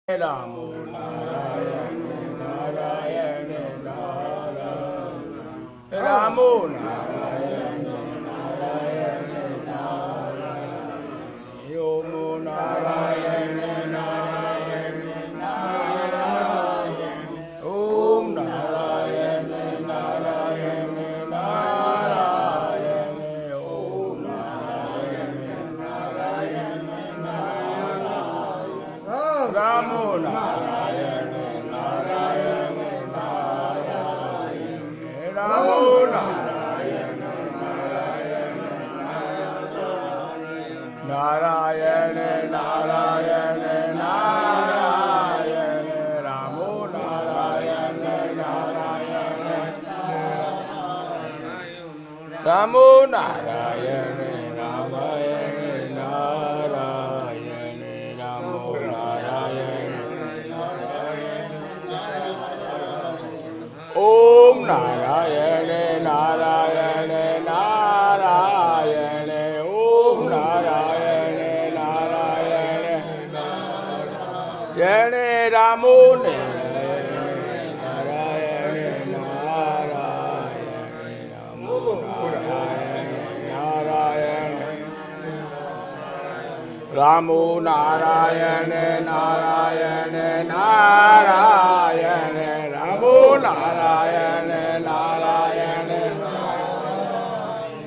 रामो नारायण नारायण नारायण रामो नारायण नारायण नारायण ओमो नारायण नारायण नारायण ओम नारायण नारायण नारायण ओम नारायण नारायण नारायण रामो नारायण नारायण नारायण रामो नारायण नारायण नारायण नारायण नारायण रामो नारायण नारायण रामो नारायण नारायण नारायण रामो ओम नारायण नारायण नारायण ओम नारायण नारायण जय रामो नारायण नारायण रामो नारायण नारायण रामो नारायण नारायण नारायण रामो नारायण नारायण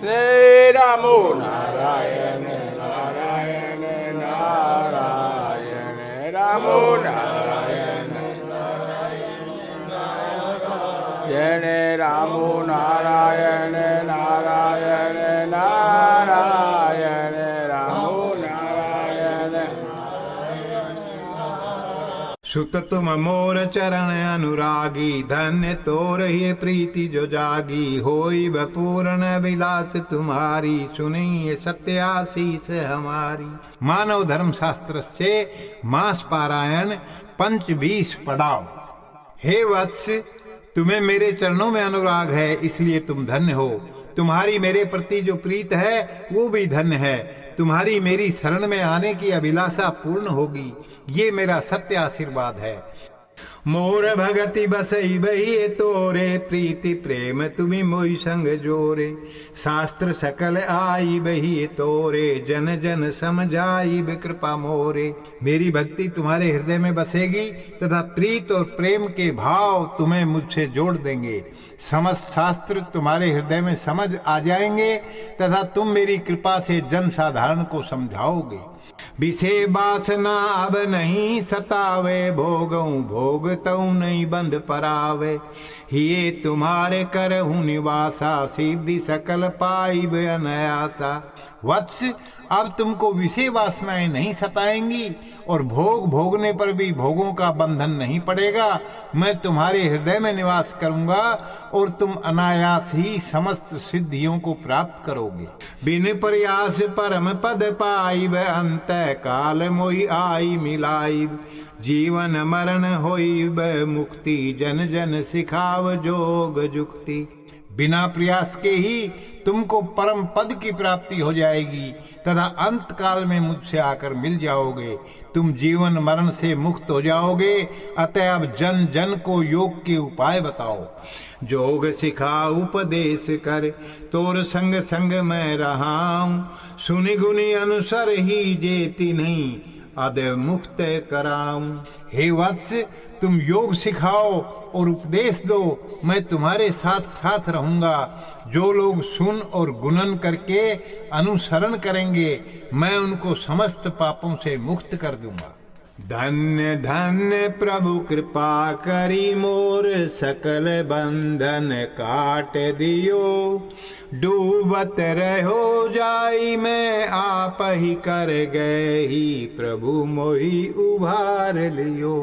रे रामो नारायण नारायण नारायण रामो नारायण जय रामो नारायण नारायण नारायण रामो नारायण सुत तुम मोर चरण अनुरागी धन्य तोर ही प्रीति जो जागी होई पूर्ण विलास तुम्हारी सुनिए सत्य आशीष हमारी। मानव धर्म शास्त्र से मास पारायण 25 पढ़ाओ। हे वत्स, तुम्हें मेरे चरणों में अनुराग है, इसलिए तुम धन्य हो। तुम्हारी मेरे प्रति जो प्रीत है वो भी धन्य है। तुम्हारी मेरी शरण में आने की अभिलाषा पूर्ण होगी, ये मेरा सत्य आशीर्वाद है। मोर भगति बसई बही तोरे प्रीति प्रेम तुम्ही मोई संग जोरे। शास्त्र सकल आई बही तोरे जन जन समझाई कृपा मोरे। मेरी भक्ति तुम्हारे हृदय में बसेगी तथा प्रीत और प्रेम के भाव तुम्हें मुझसे जोड़ देंगे। समस्त शास्त्र तुम्हारे हृदय में समझ आ जाएंगे तथा तुम मेरी कृपा से जन साधारण को समझाओगे। विषय वासना अब नहीं सतावे भोगऊं भोगतऊ नहीं बंध परावे। ये तुम्हारे करहूँ निवासा सिद्धि सकल पाइब अनायासा। वत्स, अब तुमको विषय वासनाएं नहीं सताएंगी और भोग भोगने पर भी भोगों का बंधन नहीं पड़ेगा। मैं तुम्हारे हृदय में निवास करूंगा और तुम अनायास ही समस्त सिद्धियों को प्राप्त करोगे। बिन प्रयास परम पद पाइब अंत काल मोहि आई मिलाइब। जीवन मरण होइब मुक्ति जन जन सिखाव जोग जुक्ति। बिना प्रयास के ही तुमको परम पद की प्राप्ति हो जाएगी तथा अंत काल में मुझसे आकर मिल जाओगे। तुम जीवन मरण से मुक्त हो जाओगे। अतः अब जन जन को योग के उपाय बताओ। जोग सिखा उपदेश कर तोर संग संग मैं रहाऊं। सुनि गुनि अनुसर ही जेति नहीं अद मुक्त कराऊं। हे वत्स, तुम योग सिखाओ और उपदेश दो, मैं तुम्हारे साथ साथ रहूंगा। जो लोग सुन और गुणन करके अनुसरण करेंगे मैं उनको समस्त पापों से मुक्त कर दूंगा। धन्य धन्य प्रभु कृपा करी मोर सकल बंधन काट दियो। डूबत रहो जाई मैं आप ही कर गए ही प्रभु मोहि उभार लियो।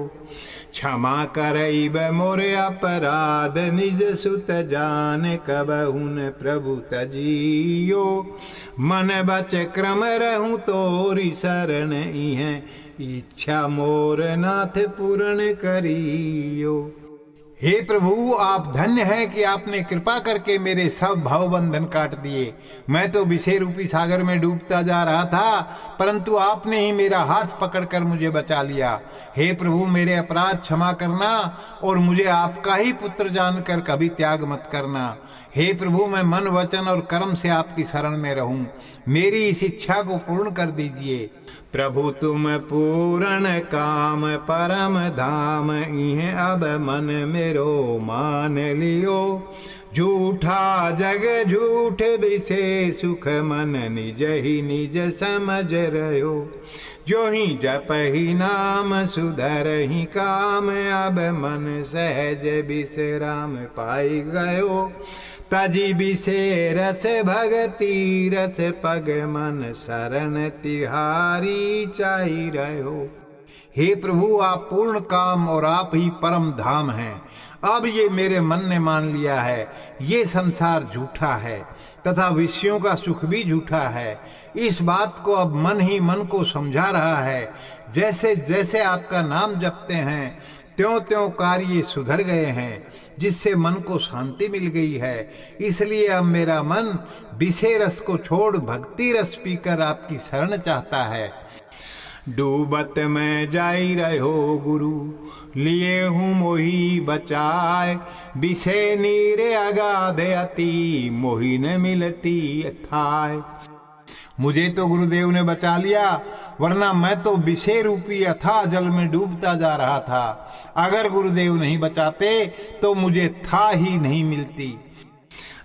क्षमा करईब मोर अपराध निज सुत जान कबहुन प्रभु तजियो। मन बच क्रम रहूं तोरी शरण इहें इच्छा मोर नाथ पूर्ण करियो। हे प्रभु, आप धन्य हैं कि आपने कृपा करके मेरे सब भावबंधन काट दिए। मैं तो विषय रूपी सागर में डूबता जा रहा था, परंतु आपने ही मेरा हाथ पकड़कर मुझे बचा लिया। हे प्रभु, मेरे अपराध क्षमा करना और मुझे आपका ही पुत्र जानकर कभी त्याग मत करना। हे प्रभु, मैं मन, वचन और कर्म से आपकी शरण में रहूं। मेरी इस इच्छा को पूर्ण कर दीजिए। प्रभु तुम पूर्ण काम परम धाम, इह अब मन मेरो मान लियो। झूठा जग झूठ विषय सुख, मन निज ही निज समझ रहो। जो ही जप ही नाम सुधर ही काम, अब मन सहज विश्राम पाई गयो। तजी विषे रस भगति रस पग, मन शरण तिहारी चाही रहो। हे प्रभु, आप पूर्ण काम और आप ही परम धाम हैं। अब ये मेरे मन ने मान लिया है, ये संसार झूठा है तथा विषयों का सुख भी झूठा है। इस बात को अब मन ही मन को समझा रहा है। जैसे जैसे आपका नाम जपते हैं त्यों त्यों कार्य सुधर गए हैं, जिससे मन को शांति मिल गई है। इसलिए अब मेरा मन विषय रस को छोड़ भक्ति रस पीकर आपकी शरण चाहता है। डूबत में जाई रहो गुरु, लिए हूँ मोही बचाए। विषय नीर अगाध अति, मोही न मिलती थाय। मुझे तो गुरुदेव ने बचा लिया, वरना मैं तो विषय रूपी अथाह जल में डूबता जा रहा था। अगर गुरुदेव नहीं बचाते तो मुझे था ही नहीं मिलती।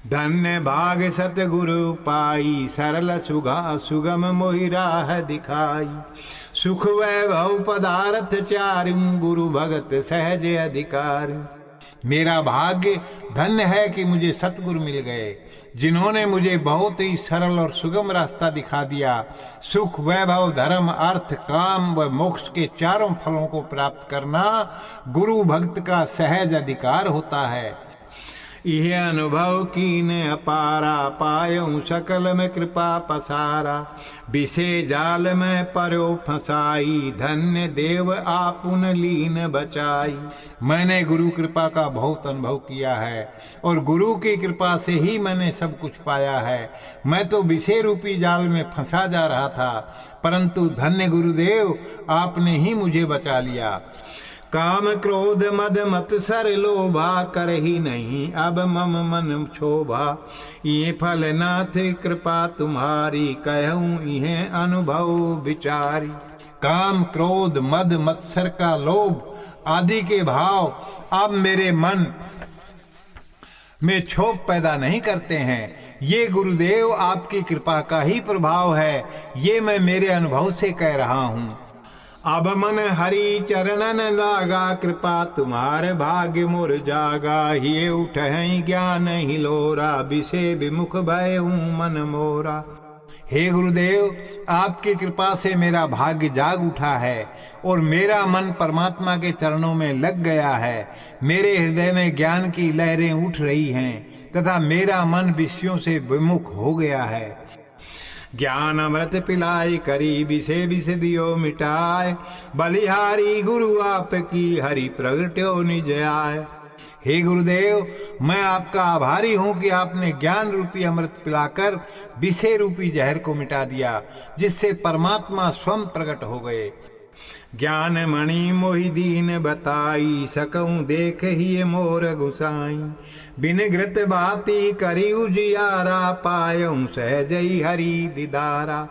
धन्य भाग सतगुरु पाई, सरल सुगा सुगम मोहि राह दिखाई। सुख वैभव पदार्थ चारि, गुरु भगत सहज अधिकार। मेरा भाग्य धन्य है कि मुझे सतगुरु मिल गए, जिन्होंने मुझे बहुत ही सरल और सुगम रास्ता दिखा दिया। सुख, वैभव, धर्म, अर्थ, काम व मोक्ष के चारों फलों को प्राप्त करना गुरु भक्त का सहज अधिकार होता है। यह अनुभव कीन अपारा, पायूं सकल में कृपा पसारा। विषय जाल में परो फसाई, धन्य देव आपुन लीन बचाई। मैंने गुरु कृपा का बहुत अनुभव किया है और गुरु की कृपा से ही मैंने सब कुछ पाया है। मैं तो विषय रूपी जाल में फंसा जा रहा था, परंतु धन्य गुरुदेव, आपने ही मुझे बचा लिया। काम क्रोध मद मत सर लोभा, कर ही नहीं अब मम मन क्षोभा। ये फल नाथ कृपा तुम्हारी, कहूँ यह अनुभव विचारी। काम, क्रोध, मद, मत्सर का लोभ आदि के भाव अब मेरे मन में क्षोभ पैदा नहीं करते हैं। ये गुरुदेव आपकी कृपा का ही प्रभाव है, ये मैं मेरे अनुभव से कह रहा हूँ। अब मन हरि चरणन लागा, कृपा तुम्हारे भाग्य मोर जागा। ये उठहि ज्ञान ही लोरा, विषय विमुख भय हूँ मन मोरा। हे गुरुदेव, आपकी कृपा से मेरा भाग्य जाग उठा है और मेरा मन परमात्मा के चरणों में लग गया है। मेरे हृदय में ज्ञान की लहरें उठ रही हैं तथा मेरा मन विषयों से विमुख हो गया है। ज्ञान अमृत पिलाई, करी विषय विष दियो मिटाए। बलिहारी गुरु आपकी, हरि प्रगट्यो निज आए। हे गुरुदेव, मैं आपका आभारी हूँ कि आपने ज्ञान रूपी अमृत पिलाकर विषय रूपी जहर को मिटा दिया, जिससे परमात्मा स्वयं प्रकट हो गए। ज्ञान मणि मोहि दीन बताई, सकऊं देख ही मोर गुसाई। बिन घृत बाती करी उजियारा, पायूं सहजई हरि दीदारा।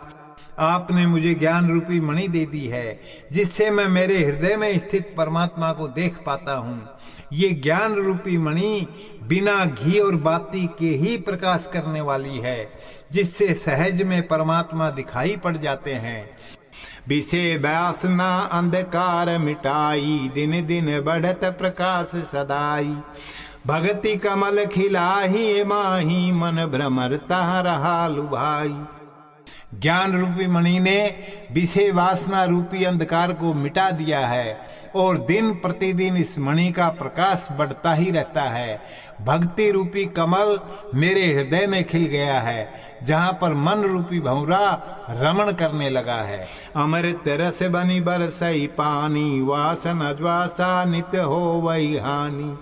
आपने मुझे ज्ञान रूपी मणि दे दी है, जिससे मैं मेरे हृदय में स्थित परमात्मा को देख पाता हूँ। ये ज्ञान रूपी मणि बिना घी और बाती के ही प्रकाश करने वाली है, जिससे सहज में परमात्मा दिखाई पड़ जाते हैं। विषय वासना अंधकार मिटाई, दिन दिन बढ़त प्रकाश सदाई। भगति कमल खिलाही माही, मन भ्रमरता रहा लुभाई। ज्ञान रूपी मणि ने विषय वासना रूपी अंधकार को मिटा दिया है और दिन प्रतिदिन इस मणि का प्रकाश बढ़ता ही रहता है। भक्ति रूपी कमल मेरे हृदय में खिल गया है, जहाँ पर मन रूपी भंवरा रमण करने लगा है। अमृत रस बनी बरसई पानी, वासन अज्वासा नित्य हो वही हानि।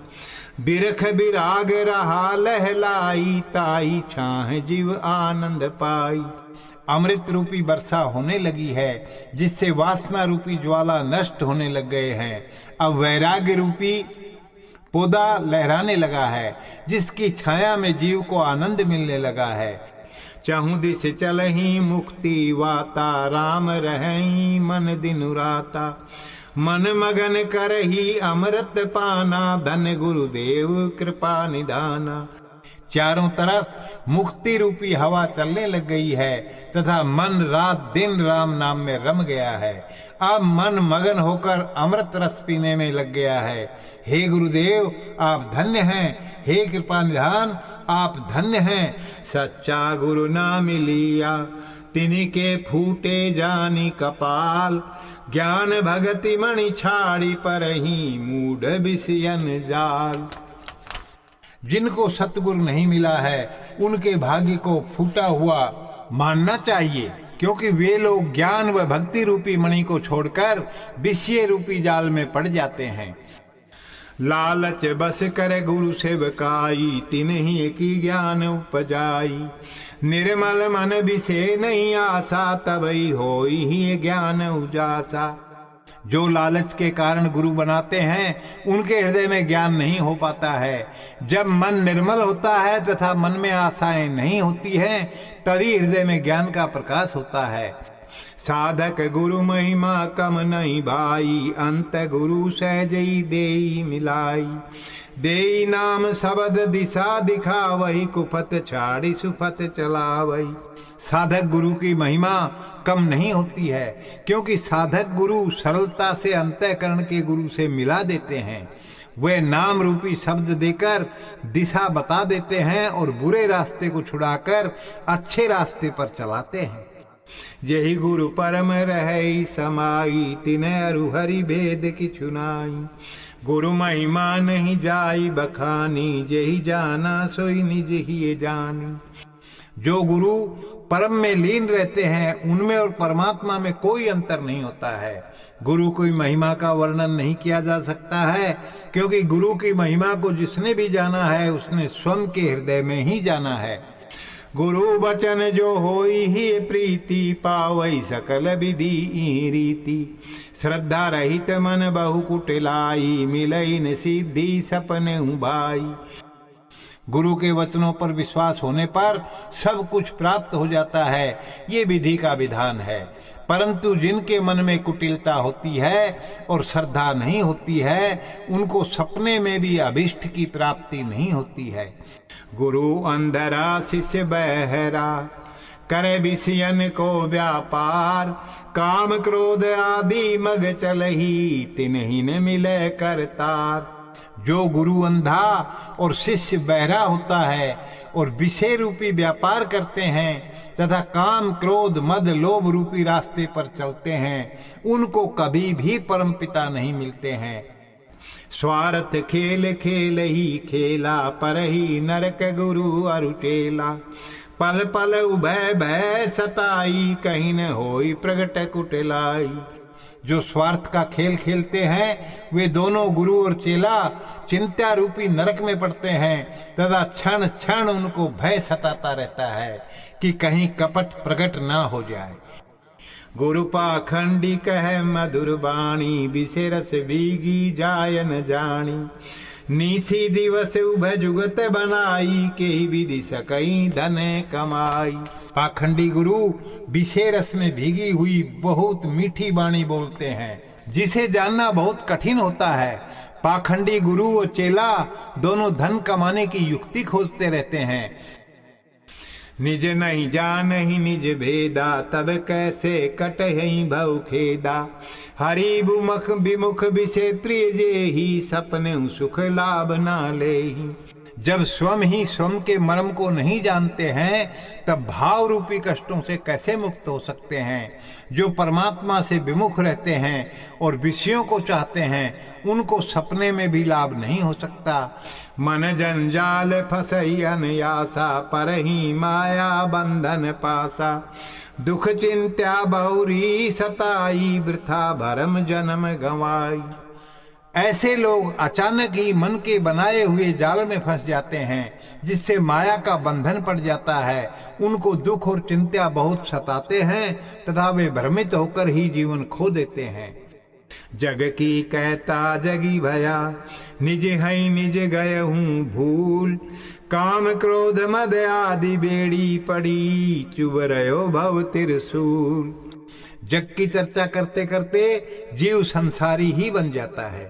बिरख बिराग रहा लहलाई, ताई छाह जीव आनंद पाई। अमृत रूपी वर्षा होने लगी है, जिससे वासना रूपी ज्वाला नष्ट होने लग गए हैं। अब वैराग्य रूपी पौधा लहराने लगा है, जिसकी छाया में जीव को आनंद मिलने लगा है। चाहूं दिस चलही मुक्ति वाता, राम रहई मन दिनु राता। मन मगन करही अमृत पाना, धन गुरुदेव कृपा निधाना। चारों तरफ मुक्ति रूपी हवा चलने लग गई है तथा मन रात दिन राम नाम में रम गया है। अब मन मगन होकर अमृत रस पीने में लग गया है। हे गुरुदेव आप धन्य हैं, हे कृपा निधान आप धन्य हैं। सच्चा गुरु ना मिलिया, तिन्हीं के फूटे जानी कपाल। ज्ञान भगति मणि छाड़ी परही, मूढ़ विषयन जाल। जिनको सतगुरु नहीं मिला है उनके भाग्य को फूटा हुआ मानना चाहिए, क्योंकि वे लोग ज्ञान व भक्ति रूपी मणि को छोड़कर विषय रूपी जाल में पड़ जाते हैं। लालच बस कर गुरु सेवकाई, तिन्हीं की ज्ञान उपजाई। निर्मल मन विषय नहीं आशा, तबई होई ही ज्ञान उजासा। जो लालच के कारण गुरु बनाते हैं उनके हृदय में ज्ञान नहीं हो पाता है। जब मन निर्मल होता है तथा मन में आशाएं नहीं होती हैं, तभी हृदय में ज्ञान का प्रकाश होता है। साधक गुरु महिमा कम नहीं भाई, अंत गुरु सहजई देई मिलाई। देई नाम शब्द दिशा दिखावई, कुफत छाड़ी सुफत चलावई। साधक गुरु की महिमा कम नहीं होती है, क्योंकि साधक गुरु सरलता से अंतःकरण के गुरु से मिला देते हैं। वे नाम रूपी शब्द देकर दिशा बता देते हैं और बुरे रास्ते को छुड़ाकर अच्छे रास्ते पर चलाते हैं। यही गुरु परम रहे समाई, तिन्ह अरु हरि भेद की चुनाई। गुरु महिमा नहीं जाई बखानी, यही जाना सोई निज ही जानी। जो गुरु परम में लीन रहते हैं उनमें और परमात्मा में कोई अंतर नहीं होता है। गुरु की महिमा का वर्णन नहीं किया जा सकता है, क्योंकि गुरु की महिमा को जिसने भी जाना है उसने स्वयं के हृदय में ही जाना है। गुरु वचन जो होई ही प्रीति, पावई सकल विधि रीति। श्रद्धा रहित मन बहु कुटिलाई, मिलई न सिद्धि सपने भाई। गुरु के वचनों पर विश्वास होने पर सब कुछ प्राप्त हो जाता है, ये विधि का विधान है। परंतु जिनके मन में कुटिलता होती है और श्रद्धा नहीं होती है, उनको सपने में भी अभिष्ट की प्राप्ति नहीं होती है। गुरु अंधरा शिष्य बहरा, करे विषयन को व्यापार। काम क्रोध आदि मग चलही, तिन्हीं न मिले करतार। जो गुरु अंधा और शिष्य बहरा होता है और विषय रूपी व्यापार करते हैं तथा काम क्रोध मद लोभ रूपी रास्ते पर चलते हैं, उनको कभी भी परमपिता नहीं मिलते हैं। स्वार्थ खेल खेल ही खेला, पर ही नरक गुरु अरुचेला। पल पल उभय भय सताई, कहीं न होई प्रगट कुटिलाई। जो स्वार्थ का खेल खेलते हैं वे दोनों गुरु और चेला चिंता रूपी नरक में पड़ते हैं तथा क्षण क्षण उनको भय सताता रहता है कि कहीं कपट प्रकट ना हो जाए। गुरु पाखंडी कह मधुर बाणी, विषरस बीगी जाय न जानी। नीसी दिवस उभय जुगत बनाई, के विधि सकई धन कमाई। पाखंडी गुरु विषय रस में भीगी हुई बहुत मीठी बाणी बोलते हैं, जिसे जानना बहुत कठिन होता है। पाखंडी गुरु और चेला दोनों धन कमाने की युक्ति खोजते रहते हैं। निज नहीं जानहि निज भेदा, तब कैसे कटहि भव खेदा। हरि बुमुख विमुख विषय प्रिय जेहि, सपने सुख लाभ ना लेहि। जब स्वयं ही स्वयं के मर्म को नहीं जानते हैं तब भाव रूपी कष्टों से कैसे मुक्त हो सकते हैं। जो परमात्मा से विमुख रहते हैं और विषयों को चाहते हैं उनको सपने में भी लाभ नहीं हो सकता। मन जंजाल फसई अनयासा, परही माया बंधन पासा। दुख चिंत्या बहुरी सताई, वृथा भरम जन्म गंवाई। ऐसे लोग अचानक ही मन के बनाए हुए जाल में फंस जाते हैं, जिससे माया का बंधन पड़ जाता है। उनको दुख और चिंता बहुत सताते हैं तथा वे भ्रमित होकर ही जीवन खो देते हैं। जग की कहता जगी भया, निज है निज गए हूँ भूल। काम क्रोध मद आदि बेड़ी पड़ी, चुभ रहो भव त्रिशूल। जग की चर्चा करते करते जीव संसारी ही बन जाता है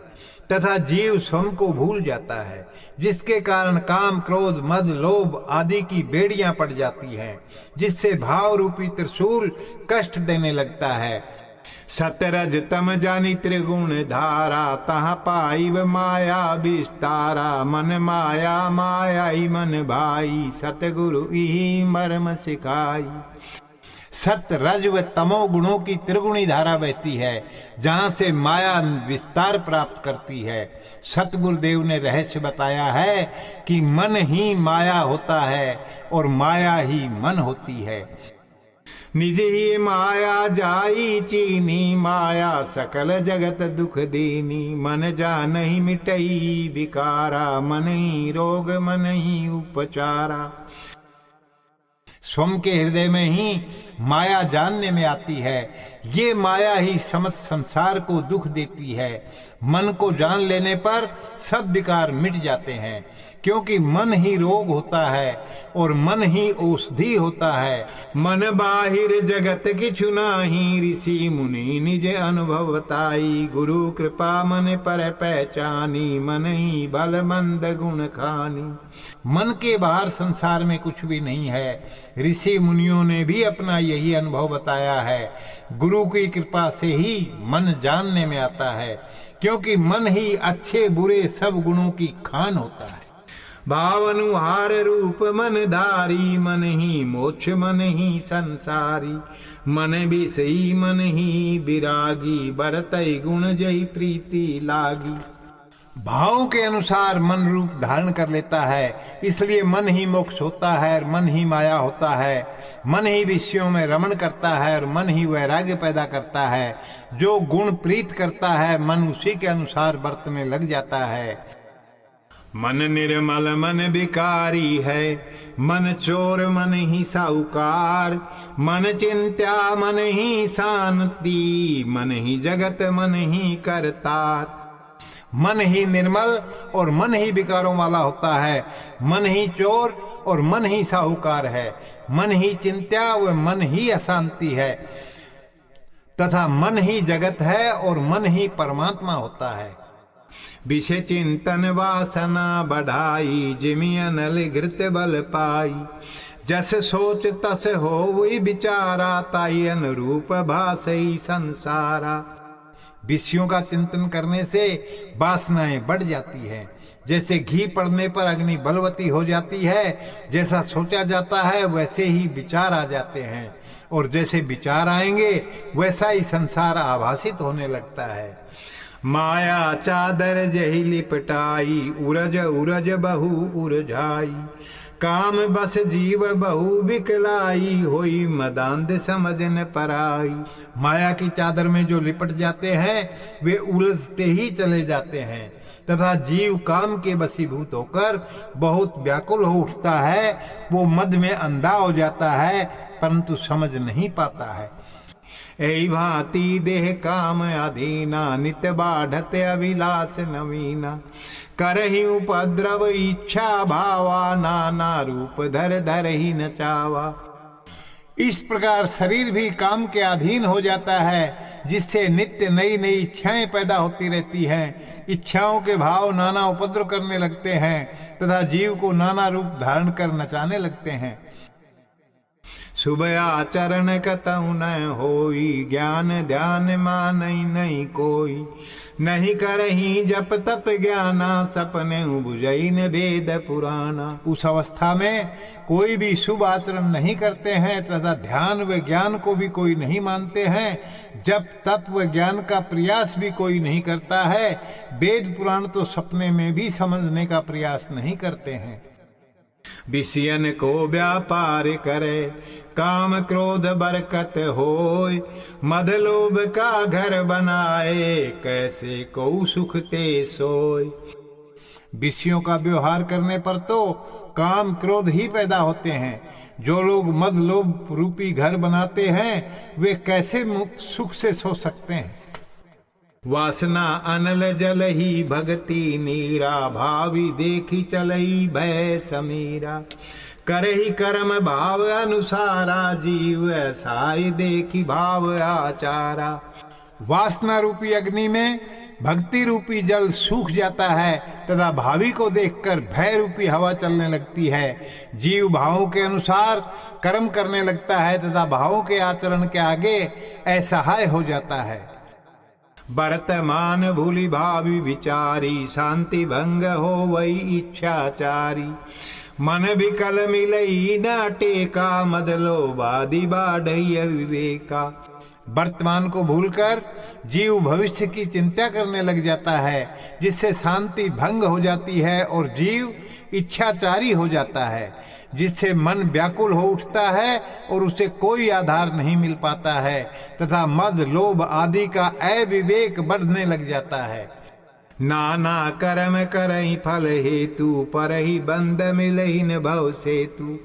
तथा जीव स्वयं को भूल जाता है, जिसके कारण काम क्रोध मद लोभ आदि की बेड़ियां पड़ जाती हैं, जिससे भाव रूपी त्रिशूल कष्ट देने लगता है। सतरज तम जानी त्रिगुण धारा, तहाँ पाइब माया विस्तारा। मन माया माया ही मन भाई, सतगुरु ही मर्म सिखाई। सत रज व तमो गुणों की त्रिगुणी धारा बहती है, जहां से माया विस्तार प्राप्त करती है। सतगुरुदेव ने रहस्य बताया है कि मन ही माया होता है और माया ही मन होती है। निज ही माया जाई चीनी, माया सकल जगत दुख दीनी। मन जान ही मिटई विकारा, मन ही रोग मन ही उपचारा। स्वयं के हृदय में ही माया जानने में आती है। ये माया ही समस्त संसार को दुख देती है। मन को जान लेने पर सब विकार मिट जाते हैं, क्योंकि मन ही रोग होता है और मन ही औषधि होता है। मन बाहिर जगत किछु नाही, ऋषि मुनि निज अनुभव बताई। गुरु कृपा मन पर पहचानी, मन ही बल मंद गुण खानी। मन के बाहर संसार में कुछ भी नहीं है। ऋषि मुनियों ने भी अपना यही अनुभव बताया है। गुरु की कृपा से ही मन जानने में आता है, क्योंकि मन ही अच्छे बुरे सब गुणों की खान होता है। भावनुहार रूप मन धारी, मन ही मोक्ष मन ही संसारी। मन भी सही मन ही विरागी, बरतई गुण जही प्रीति लागी। भाव के अनुसार मन रूप धारण कर लेता है, इसलिए मन ही मोक्ष होता है और मन ही माया होता है। मन ही विषयों में रमण करता है और मन ही वैराग्य पैदा करता है। जो गुण प्रीत करता है, मन उसी के अनुसार बरतने लग जाता है। मन निर्मल मन विकारी है, मन चोर मन ही साहूकार। मन चिंत्या मन ही शांति, मन ही जगत मन ही करतार। मन ही निर्मल और मन ही विकारों वाला होता है। मन ही चोर और मन ही साहूकार है। मन ही चिंत्या व मन ही अशांति है तथा मन ही जगत है और मन ही परमात्मा होता है। विषय चिंतन वासना बढ़ाई, जिमि अनल घृत बल पाई। जस सोच तस हो वही विचारा, ताई अनुरूप भासई संसारा। विषयों का चिंतन करने से वासनाएं बढ़ जाती है। जैसे घी पड़ने पर अग्नि बलवती हो जाती है, जैसा सोचा जाता है वैसे ही विचार आ जाते हैं, और जैसे विचार आएंगे वैसा ही संसार आभासित होने लगता है। माया चादर जही लिपटाई, उरज उरज बहु उरझाई। काम बस जीव बहु बिकलाई, होई मदांध समझ न पराई। माया की चादर में जो लिपट जाते हैं वे उलझते ही चले जाते हैं तथा जीव काम के वशीभूत होकर बहुत व्याकुल हो उठता है। वो मद में अंधा हो जाता है, परंतु समझ नहीं पाता है। ऐ भांति देह काम अधीना, नित बाढ़त अभिलाष नवीना। करहि उपद्रव इच्छा भावा, नाना रूप धर धर ही नचावा। इस प्रकार शरीर भी काम के अधीन हो जाता है, जिससे नित्य नई नई इच्छाएं पैदा होती रहती हैं। इच्छाओं के भाव नाना उपद्रव करने लगते हैं तथा जीव को नाना रूप धारण कर नचाने लगते हैं। शुभ आचरण कतहु न होई, ज्ञान ध्यान मानई नहीं कोई। नहीं करही जप तप ज्ञाना, सपने बुझई न वेद पुराना। उस अवस्था में कोई भी शुभ आचरण नहीं करते हैं तथा ध्यान व ज्ञान को भी कोई नहीं मानते हैं। जप तप व ज्ञान का प्रयास भी कोई नहीं करता है। वेद पुराण तो सपने में भी समझने का प्रयास नहीं करते हैं। विषयन को व्यापार करे, काम क्रोध बरकत होय। मद लोभ का घर बनाए, कैसे को सुख ते सोय। विषयों का व्यवहार करने पर तो काम क्रोध ही पैदा होते हैं। जो लोग मद लोभ रूपी घर बनाते हैं, वे कैसे सुख से सो सकते हैं। वासना अनल जल ही भगति नीरा, भावी देखी चलई भय समीरा। करही कर्म भाव अनुसारा, जीव साई देखी भाव आचारा। वासना रूपी अग्नि में भक्ति रूपी जल सूख जाता है तथा भावी को देखकर भय रूपी हवा चलने लगती है। जीव भावों के अनुसार कर्म करने लगता है तथा भावों के आचरण के आगे असहाय हो जाता है। वर्तमान भूलि भावी विचारी, शांति भंग हो वही इच्छाचारी। मन विकल मिलई न टेका, मद लोभादि बाढ़ई विवेका। वर्तमान को भूलकर जीव भविष्य की चिंता करने लग जाता है, जिससे शांति भंग हो जाती है और जीव इच्छाचारी हो जाता है, जिससे मन व्याकुल हो उठता है और उसे कोई आधार नहीं मिल पाता है तथा मद लोभ आदि का अविवेक बढ़ने लग जाता है। नाना कर्म करहि फल हेतु, परहि बंध मिलहि न भव सेतु।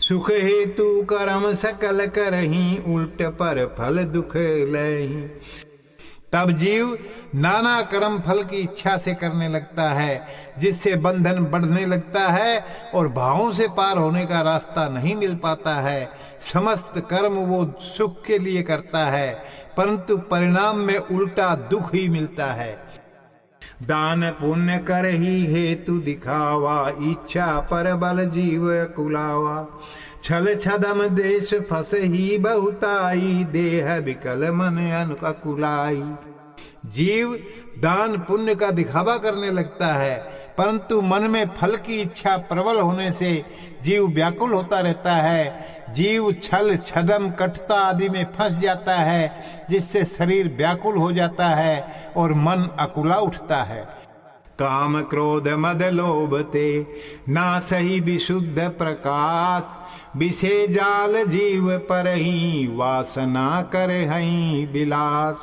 सुख हेतु कर्म सकल करहि, उल्ट पर फल दुख लहि। तब जीव नाना कर्म फल की इच्छा से करने लगता है, जिससे बंधन बढ़ने लगता है और भावों से पार होने का रास्ता नहीं मिल पाता है। समस्त कर्म वो सुख के लिए करता है, परंतु परिणाम में उल्टा दुख ही मिलता है। दान पुण्य करहि हेतु दिखावा, इच्छा पर बल जीव कुलावा। छल छदम देश फसही बहुताई, देह विकल मन अनुकुलाई। जीव दान पुण्य का दिखावा करने लगता है, परंतु मन में फल की इच्छा प्रबल होने से जीव व्याकुल होता रहता है। जीव छल छदम कटता आदि में फंस जाता है, जिससे शरीर व्याकुल हो जाता है और मन अकुला उठता है। काम क्रोध मद लोभ ते, ना सही विशुद्ध प्रकाश। विषे जाल जीव परहि, वासना करहि विलास।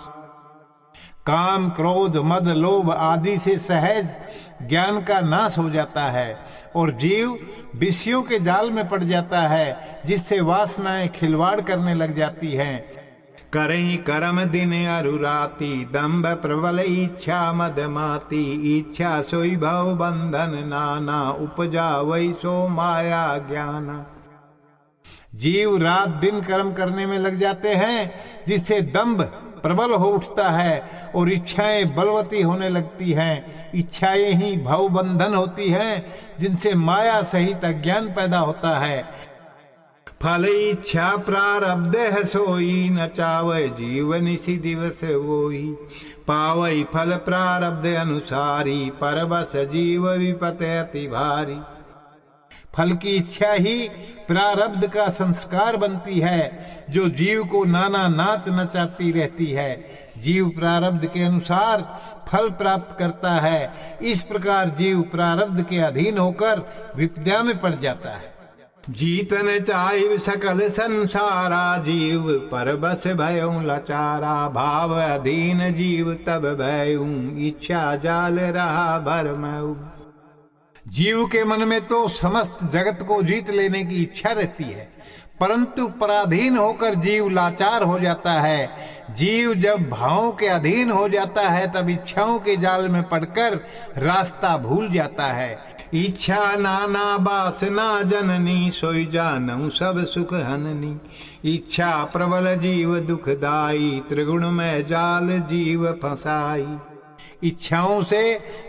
काम क्रोध मद लोभ आदि से सहज ज्ञान का नाश हो जाता है और जीव विषयों के जाल में पड़ जाता है, जिससे वासनाएं खिलवाड़ करने लग जाती हैं। करहि कर्म दिन अरुराती, दंभ प्रबल इच्छा मद माती। इच्छा सोई भव बंधन नाना, उपजा वै सो माया ज्ञान। जीव रात दिन कर्म करने में लग जाते हैं, जिससे दंभ प्रबल हो उठता है और इच्छाएं बलवती होने लगती हैं। इच्छाएं ही भव बंधन होती हैं, जिनसे माया सहित अज्ञान पैदा होता है। फल इच्छा प्रारब्ध है सोई, न चावै जीव निसी दिवस वोई। पावै फल प्रारब्ध अनुसारी, परबस जीव विपत अति भारी। फल की इच्छा ही प्रारब्ध का संस्कार बनती है, जो जीव को नाना नाच नचाती रहती है। जीव प्रारब्ध के अनुसार फल प्राप्त करता है। इस प्रकार जीव प्रारब्ध के अधीन होकर विपदा में पड़ जाता है। जीतन चाहि सकल संसारा, जीव परबस भयउ लाचारा। भाव अधीन जीव तब भयउ, इच्छा जाल रहा भरमऊ। जीव के मन में तो समस्त जगत को जीत लेने की इच्छा रहती है, परंतु पराधीन होकर जीव लाचार हो जाता है। जीव जब भावों के अधीन हो जाता है, तब इच्छाओं के जाल में पड़कर रास्ता भूल जाता है। इच्छा नाना बासना जननी, सोई जानऊ सब सुख हननी। इच्छा प्रबल जीव दुखदाई, त्रिगुण में जाल जीव फसाई। इच्छाओं से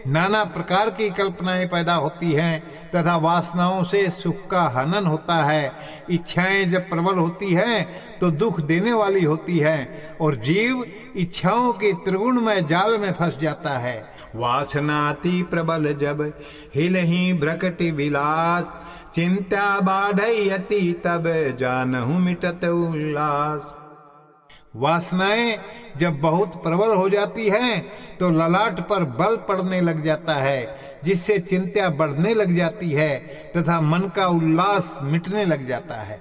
नाना प्रकार की कल्पनाएं पैदा होती हैं तथा वासनाओं से सुख का हनन होता है। इच्छाएं जब प्रबल होती हैं तो दुख देने वाली होती हैं और जीव इच्छाओं के त्रिगुण में जाल में फंस जाता है। वासनाति प्रबल जब हिलहि भ्रकटि विलास, चिंता बाढ़ई अति तब जानहु मिटत उल्लास। वासनाएं जब बहुत प्रबल हो जाती हैं तो ललाट पर बल पड़ने लग जाता है, जिससे चिंता बढ़ने लग जाती है तथा मन का उल्लास मिटने लग जाता है।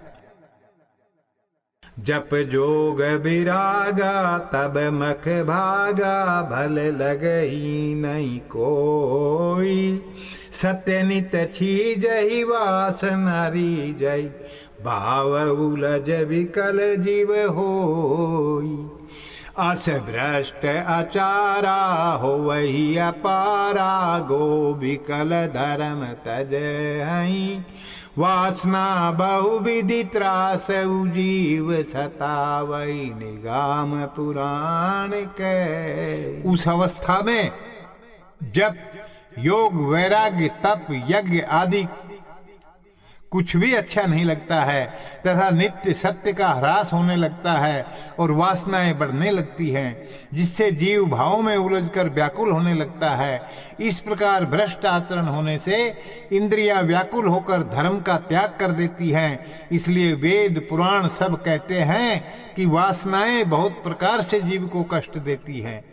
जप जोग विरागा तब मख भागा, भल लगई नहीं कोई, सत्य नित छीजहि वास नारी जय, भाव उलझ विकल जीव होई, अस भ्रष्ट आचारा हो वही अपारा, गो विकल धर्म तज हई, वासना बहुविधि त्रास जीव सतावई, निगाम पुराण के। उस अवस्था में जब योग वैराग्य तप यज्ञ आदि कुछ भी अच्छा नहीं लगता है तथा नित्य सत्य का ह्रास होने लगता है और वासनाएं बढ़ने लगती हैं, जिससे जीव भाव में उलझकर व्याकुल होने लगता है। इस प्रकार भ्रष्ट आचरण होने से इंद्रियां व्याकुल होकर धर्म का त्याग कर देती हैं। इसलिए वेद पुराण सब कहते हैं कि वासनाएं बहुत प्रकार से जीव को कष्ट देती हैं।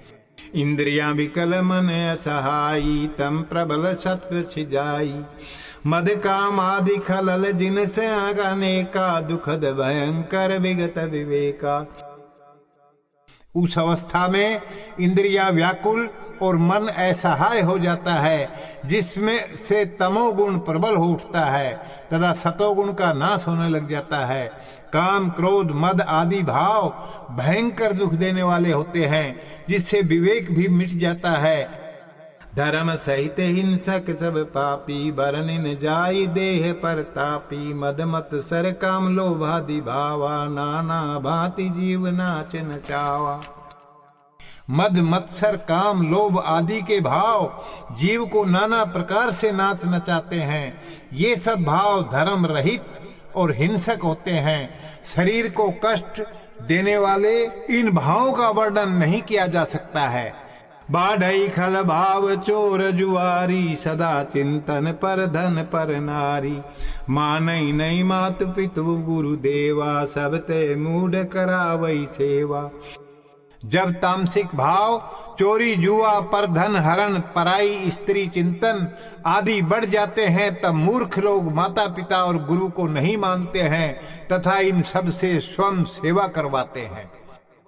इंद्रियां विकल मन असहाई, तम प्रबल सत्व छिजाई, मद काम आदि खलल जिन से अनेका, दुखद भयंकर विगत विवेका। उस अवस्था में इंद्रियां व्याकुल और मन असहाय हो जाता है, जिसमें से तमोगुण प्रबल हो उठता है तथा सतोगुण का नाश होने लग जाता है। काम क्रोध मद आदि भाव भयंकर दुख देने वाले होते हैं, जिससे विवेक भी मिट जाता है। धर्म सहित हिंसक सब पापी, बरनिन जाई देह परतापी, मद मत सर काम लोभादि भावा, नाना भांति जीव नाच नचावा। मद मत्सर काम लोभ आदि के भाव जीव को नाना प्रकार से नाच नचाते हैं। ये सब भाव धर्म रहित और हिंसक होते हैं। शरीर को कष्ट देने वाले इन भावों का वर्णन नहीं किया जा सकता है। बाढ़ई खल भाव चोर जुआरी, सदा चिंतन पर धन पर नारी, मानई नहीं मातु पितु गुरु देवा, सब ते मूढ़ करावई सेवा। जब तामसिक भाव चोरी जुआ पर धन हरण पराई स्त्री चिंतन आदि बढ़ जाते हैं, तब मूर्ख लोग माता पिता और गुरु को नहीं मानते हैं तथा इन सब से स्वयं सेवा करवाते हैं।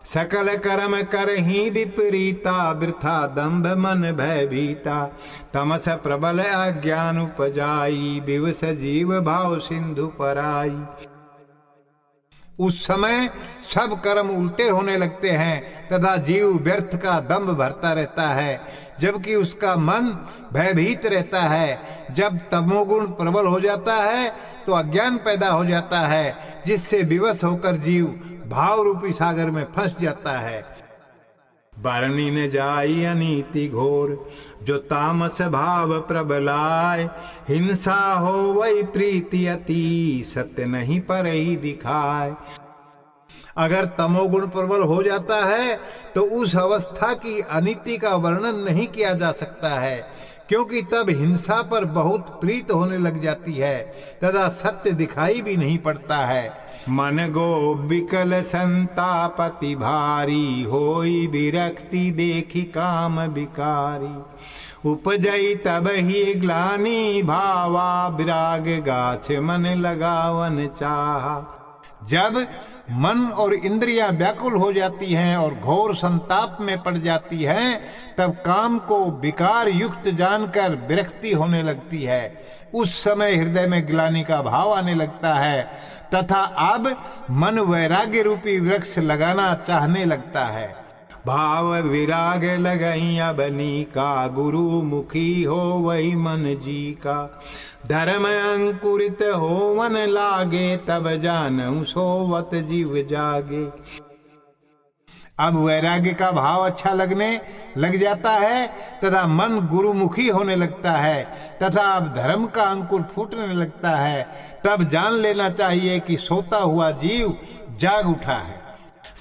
सकल कर्म करहि विपरीता, वृथा दंभ मन भयभीता, तमस प्रबल अज्ञान उपजाई, विवश जीव भाव सिंधु पराई। उस समय सब कर्म उल्टे होने लगते हैं तथा जीव व्यर्थ का दंभ भरता रहता है, जबकि उसका मन भयभीत रहता है। जब तमोगुण प्रबल हो जाता है तो अज्ञान पैदा हो जाता है, जिससे विवश होकर जीव भाव रूपी सागर में फंस जाता है। बरनी न जाई अनीति घोर, जो तामस भाव प्रबलाय, हिंसा हो वही प्रीति अति, सत्य नहीं पर ही दिखाए। अगर तमोगुण प्रबल हो जाता है तो उस अवस्था की अनीति का वर्णन नहीं किया जा सकता है, क्योंकि तब हिंसा पर बहुत प्रीत होने लग जाती है तथा सत्य दिखाई भी नहीं पड़ता है। मन गो विकल संतापति भारी, होई विरक्ति देखी काम विकारी, उपजई तब ही ग्लानि भावा, विराग गाछ मन लगावन चाहा। जब मन और इंद्रियां व्याकुल हो जाती हैं और घोर संताप में पड़ जाती हैं, तब काम को विकार युक्त जानकर विरक्ति होने लगती है। उस समय हृदय में ग्लानि का भाव आने लगता है तथा अब मन वैराग्य रूपी वृक्ष लगाना चाहने लगता है। भाव विराग लगई अबनी का, गुरु मुखी हो वही मन जी का, धर्म अंकुरित हो मन लागे, तब जानऊ सोवत जीव जागे। अब वैराग्य का भाव अच्छा लगने लग जाता है तथा मन गुरुमुखी होने लगता है तथा अब धर्म का अंकुर फूटने लगता है। तब जान लेना चाहिए कि सोता हुआ जीव जाग उठा है।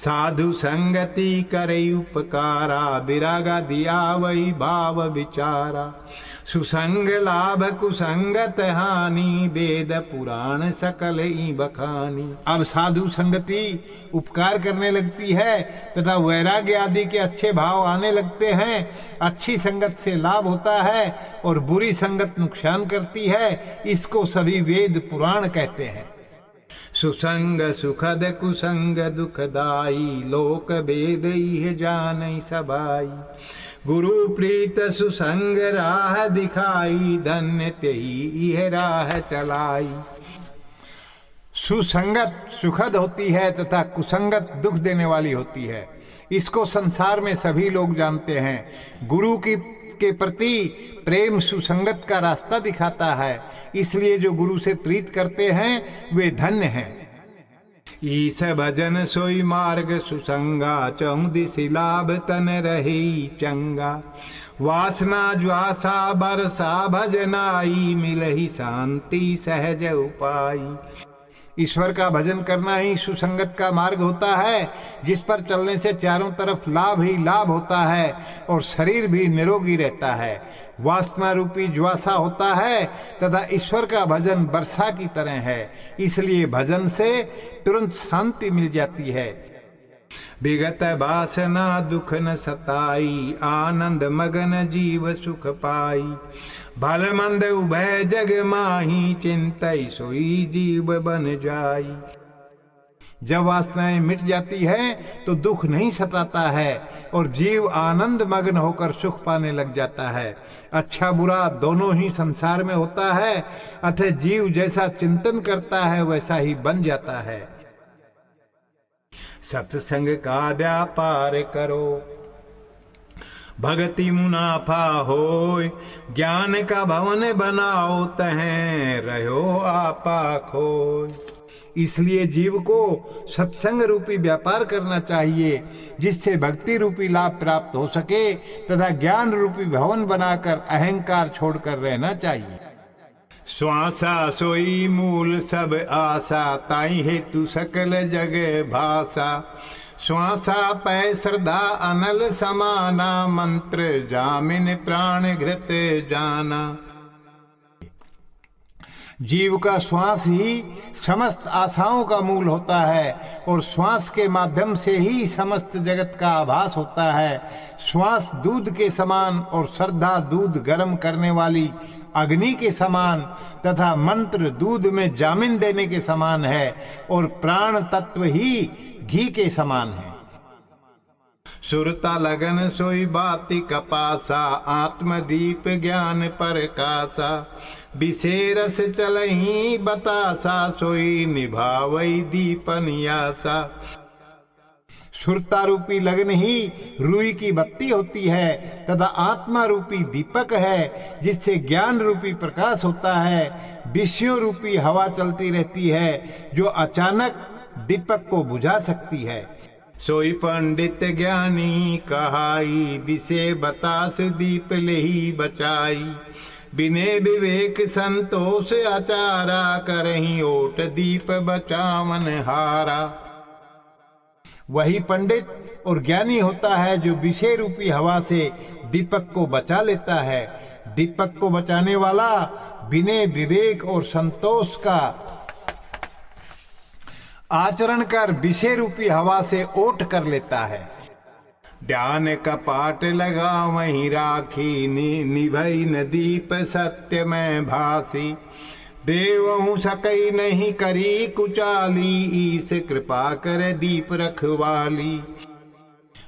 साधु संगति करई उपकारा, विरागा दिया वही भाव विचारा। सुसंग लाभ कुसंगत हानि, वेद पुराण सकल ही बखानी। अब साधु संगति उपकार करने लगती है तथा वैराग्य आदि के अच्छे भाव आने लगते हैं। अच्छी संगत से लाभ होता है और बुरी संगत नुकसान करती है। इसको सभी वेद पुराण कहते हैं। सुसंग सुखद कुसंग दुखदाई, लोक भेद इह जानई सबाई। गुरु प्रीत सुसंग राह दिखाई, धन्य तेई इह राह चलाई। सुसंगत सुखद होती है तथा कुसंगत दुख देने वाली होती है। इसको संसार में सभी लोग जानते हैं। गुरु के प्रति प्रेम सुसंगत का रास्ता दिखाता है, इसलिए जो गुरु से प्रीत करते हैं वे धन्य हैं। ईस भजन सोई मार्ग सुसंगा, चौदिसी लाभ तन रही चंगा। वासना ज्वासा बरसा भजनाई, मिलही शांति सहज उपाई। ईश्वर का भजन करना ही सुसंगत का मार्ग होता है, जिस पर चलने से चारों तरफ लाभ ही लाभ होता है और शरीर भी निरोगी रहता है। वासना रूपी ज्वासा होता है तथा ईश्वर का भजन वर्षा की तरह है, इसलिए भजन से तुरंत शांति मिल जाती है। विगत वासना दुख न सताई, आनंद मगन जीव सुख पाई। भल मंद उभय जग माही, चिंतई सोई जीव बन जाई। जब वासनाएं मिट जाती है तो दुख नहीं सताता है और जीव आनंद मग्न होकर सुख पाने लग जाता है। अच्छा बुरा दोनों ही संसार में होता है, अतः जीव जैसा चिंतन करता है वैसा ही बन जाता है। सत्संग का व्यापार करो, भगति मुनाफा होय। ज्ञान का भवन बनाओ, तहें रहो आपा खोय। इसलिए जीव को सत्संग रूपी व्यापार करना चाहिए, जिससे भक्ति रूपी लाभ प्राप्त हो सके तथा ज्ञान रूपी भवन बनाकर अहंकार छोड़कर रहना चाहिए। श्वासा सोई मूल सब आशा, ताई हेतु सकल जग भाषा। श्वासा पै श्रद्धा अनल समाना, मंत्र जामिन प्राण घृत जाना। जीव का श्वास ही समस्त आशाओं का मूल होता है और श्वास के माध्यम से ही समस्त जगत का आभास होता है। श्वास दूध के समान और श्रद्धा दूध गर्म करने वाली अग्नि के समान तथा मंत्र दूध में जामिन देने के समान है और प्राण तत्व ही घी के समान है। सुरता लगन सोई बाति कपासा, आत्मदीप ज्ञान प्रकाशा। विशेरस चलही बतासा, सोई निभावई दीपन यासा। सुरता रूपी लगन ही रुई की बत्ती होती है तथा आत्मा रूपी दीपक है, जिससे ज्ञान रूपी प्रकाश होता है। विषयों रूपी हवा चलती रहती है जो अचानक दीपक को बुझा सकती है। सोई पंडित ज्ञानी कहाई, विषय बतास दीप लेही बचाई। बिने विवेक संतोष आचारा, करही ओट दीप बचावन हारा। वही पंडित और ज्ञानी होता है जो विषय रूपी हवा से दीपक को बचा लेता है। दीपक को बचाने वाला बिने विवेक और संतोष का आचरण कर विषय रूपी हवा से ओट कर लेता है। ध्यान कपाट लगा वहीं राखी, निभई न दीप सत्य में भासी। देवहु सकई नहीं करी कुचाली, ईस कृपा कर दीप रखवाली।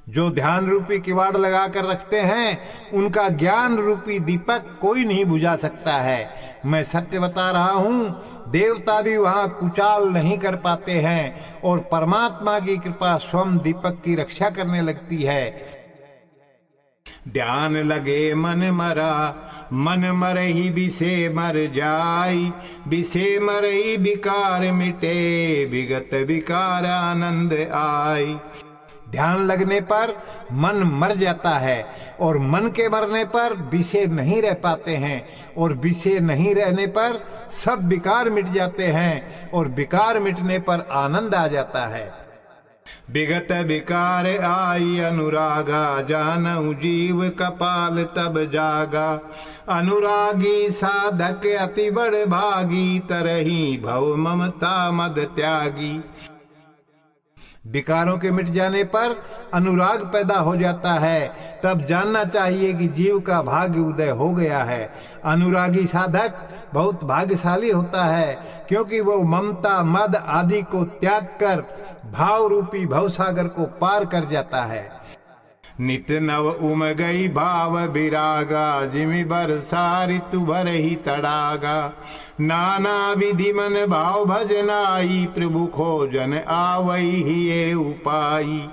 जो ध्यान रूपी किवाड़ लगा कर रखते हैं उनका ज्ञान रूपी दीपक कोई नहीं बुझा सकता है। मैं सत्य बता रहा हूँ, देवता भी वहाँ कुचाल नहीं कर पाते हैं और परमात्मा की कृपा स्वयं दीपक की रक्षा करने लगती है। ध्यान लगे मन मरा, मन मरही विषे मर जाई। विषे मरही विकार मिटे, विगत विकार आनंद आई। ध्यान लगने पर मन मर जाता है और मन के मरने पर विषय नहीं रह पाते हैं और विषय नहीं रहने पर सब विकार मिट जाते हैं और विकार मिटने पर आनंद आ जाता है। विगत विकार आई अनुरागा, जानऊ जीव कपाल तब जागा। अनुरागी साधक अति बड़ भागी, तरही भव ममता मद त्यागी। विकारों के मिट जाने पर अनुराग पैदा हो जाता है, तब जानना चाहिए कि जीव का भाग्य उदय हो गया है। अनुरागी साधक बहुत भाग्यशाली होता है, क्योंकि वो ममता मद आदि को त्याग कर भाव रूपी भवसागर को पार कर जाता है। नित नव उम गई भाव विरागा, जिमि बरसा ऋतु भर ही तड़ागा। नाना विधि मन भाव भजनाई, प्रभु खोजन आवई ही ये उपाई।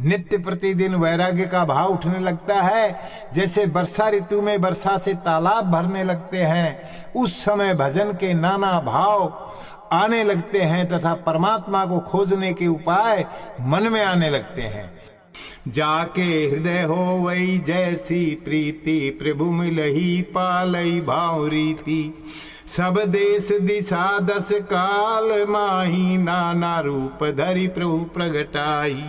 नित्य प्रतिदिन वैराग्य का भाव उठने लगता है, जैसे वर्षा ऋतु में वर्षा से तालाब भरने लगते हैं। उस समय भजन के नाना भाव आने लगते हैं तथा परमात्मा को खोजने के उपाय मन में आने लगते हैं। जाके हृदय हो वही जैसी प्रीति, प्रभु मिलही पालई भाव रीति। सब देश दिशा दस काल माही, नाना रूप धरि प्रभु प्रगटाई।